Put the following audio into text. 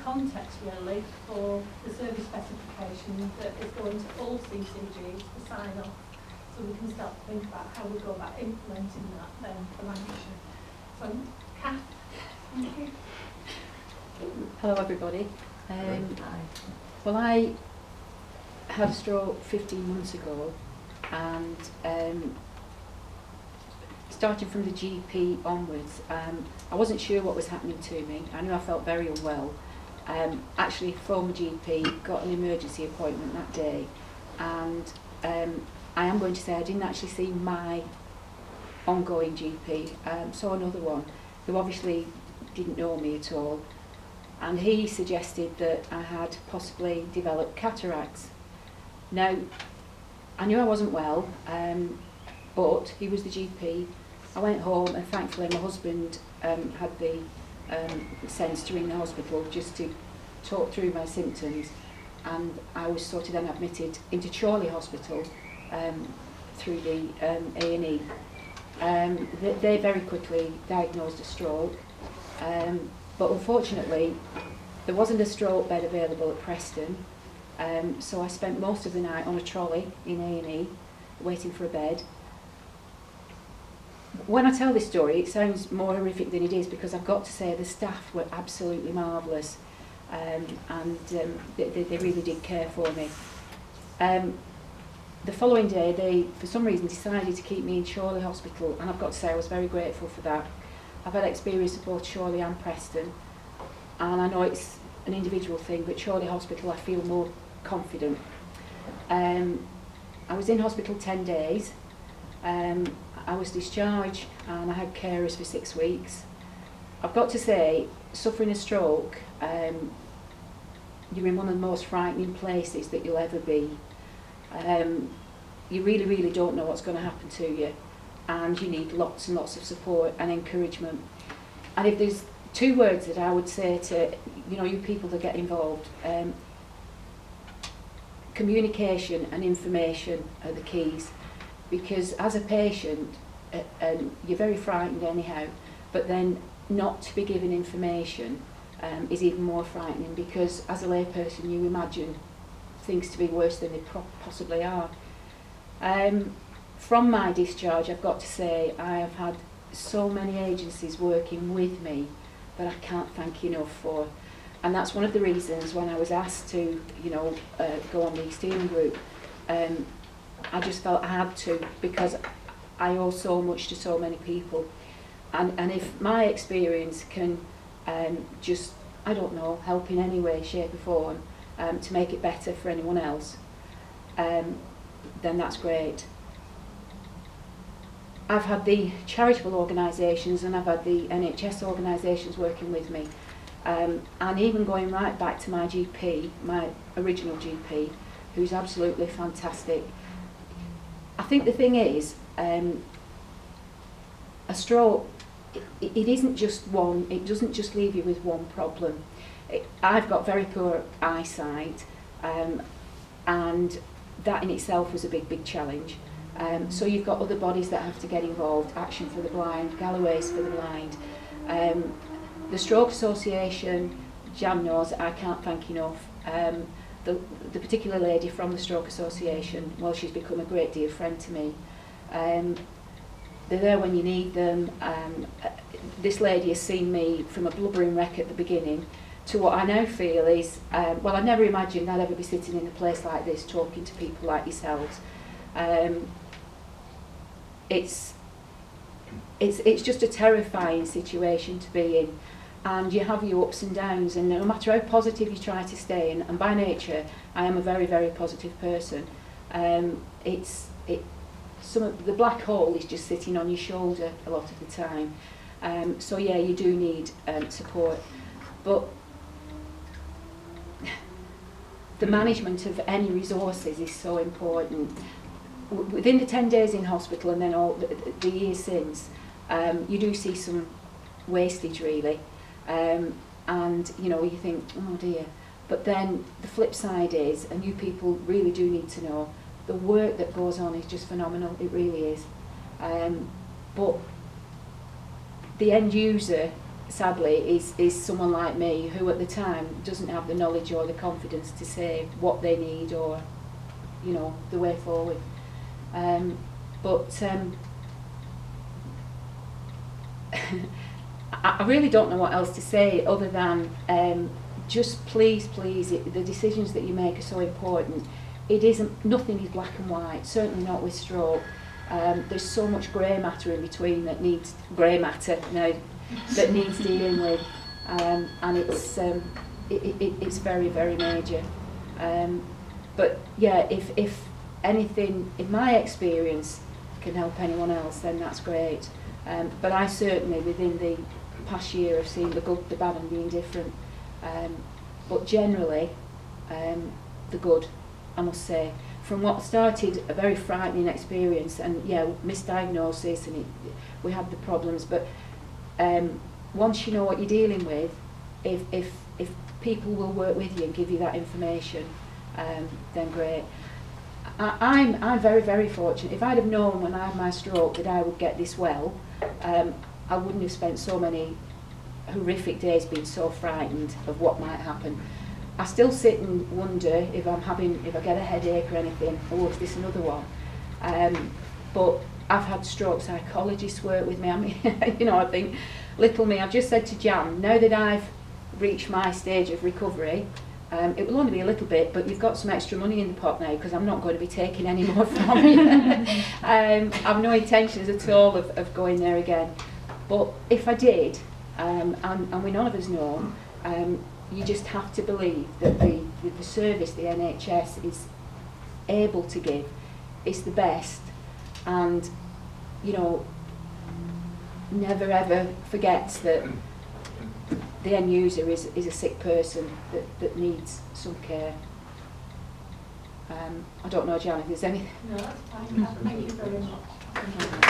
context really for the service specification that is going to all CCGs to sign off, so we can start to think about how we go about implementing that then for Lancashire. So, Kath, thank you. Hello everybody. Well, I had a stroke 15 months ago, and starting from the GP onwards, I wasn't sure what was happening to me. I knew I felt very unwell. Actually phoned my GP, got an emergency appointment that day, and I am going to say I didn't actually see my ongoing GP, saw another one who obviously didn't know me at all, and he suggested that I had possibly developed cataracts. Now, I knew I wasn't well, but he was the GP. I went home, and thankfully my husband had the sense to ring the hospital just to talk through my symptoms, and I was sort of then admitted into Chorley Hospital through the A&E. They very quickly diagnosed a stroke, but unfortunately there wasn't a stroke bed available at Preston, so I spent most of the night on a trolley in A&E waiting for a bed. When I tell this story, it sounds more horrific than it is, because I've got to say the staff were absolutely marvellous, and they really did care for me. The following day, they, for some reason, decided to keep me in Chorley Hospital, and I've got to say I was very grateful for that. I've had experience of both Chorley and Preston, and I know it's an individual thing, but Chorley Hospital I feel more confident. I was in hospital 10 days. I was discharged and I had carers for 6 weeks. I've got to say, suffering a stroke, you're in one of the most frightening places that you'll ever be. You really, really don't know what's going to happen to you, and you need lots and lots of support and encouragement. And if there's 2 words that I would say to you people that get involved, communication and information are the keys. Because as a patient, you're very frightened anyhow, but then not to be given information is even more frightening, because as a layperson you imagine things to be worse than they possibly are. From my discharge, I've got to say I have had so many agencies working with me that I can't thank enough for, and that's one of the reasons when I was asked to go on the steering group, I just felt I had to, because I owe so much to so many people, and if my experience can just, I don't know, help in any way, shape or form to make it better for anyone else, then that's great. I've had the charitable organisations and I've had the NHS organisations working with me, and even going right back to my GP, my original GP, who's absolutely fantastic. I think the thing is, a stroke, it isn't just one, it doesn't just leave you with one problem. I've got very poor eyesight, and that in itself was a big challenge. So you've got other bodies that have to get involved, Action for the Blind, Galloway's for the Blind. The Stroke Association, Jan knows, I can't thank enough. The particular lady from the Stroke Association, well, she's become a great dear friend to me. They're there when you need them. This lady has seen me from a blubbering wreck at the beginning to what I now feel is, well, I never imagined I'd ever be sitting in a place like this talking to people like yourselves. It's just a terrifying situation to be in, and you have your ups and downs, and no matter how positive you try to stay, and by nature I am a very positive person, some of the black hole is just sitting on your shoulder a lot of the time, so yeah, you do need support, but the management of any resources is so important. Within the 10 days in hospital and then all the years since, you do see some wastage really, and you think, oh dear, but then the flip side is, and you people really do need to know, the work that goes on is just phenomenal, it really is, but the end user sadly, is someone like me who at the time doesn't have the knowledge or the confidence to say what they need or, you know, the way forward. But I really don't know what else to say other than just please, the decisions that you make are so important. It isn't, nothing is black and white, certainly not with stroke. There's so much grey matter in between that needs, that needs dealing with, and it's very, very major. But yeah, if anything, if my experience can help anyone else, then that's great. But I certainly, within the past year, have seen the good, the bad and the indifferent. But generally, the good, I must say. From what started a very frightening experience, and yeah, misdiagnosis, and we had the problems, but once you know what you're dealing with, if people will work with you and give you that information, then great. I'm very, very fortunate. If I'd have known when I had my stroke that I would get this well, I wouldn't have spent so many horrific days being so frightened of what might happen. I still sit and wonder if I get a headache or anything, oh, is this another one? But I've had stroke psychologists work with me. I mean, you know, I think, little me, I've just said to Jan, now that I've reached my stage of recovery, it will only be a little bit, but you've got some extra money in the pot now because I'm not going to be taking any more from you. I've no intentions at all of going there again. But if I did, and we none of us know, you just have to believe that the service the NHS is able to give is the best, and you know, never ever forgets that the end user is a sick person that needs some care. I don't know, Jan, if there's anything. No, that's fine. Thank you very much.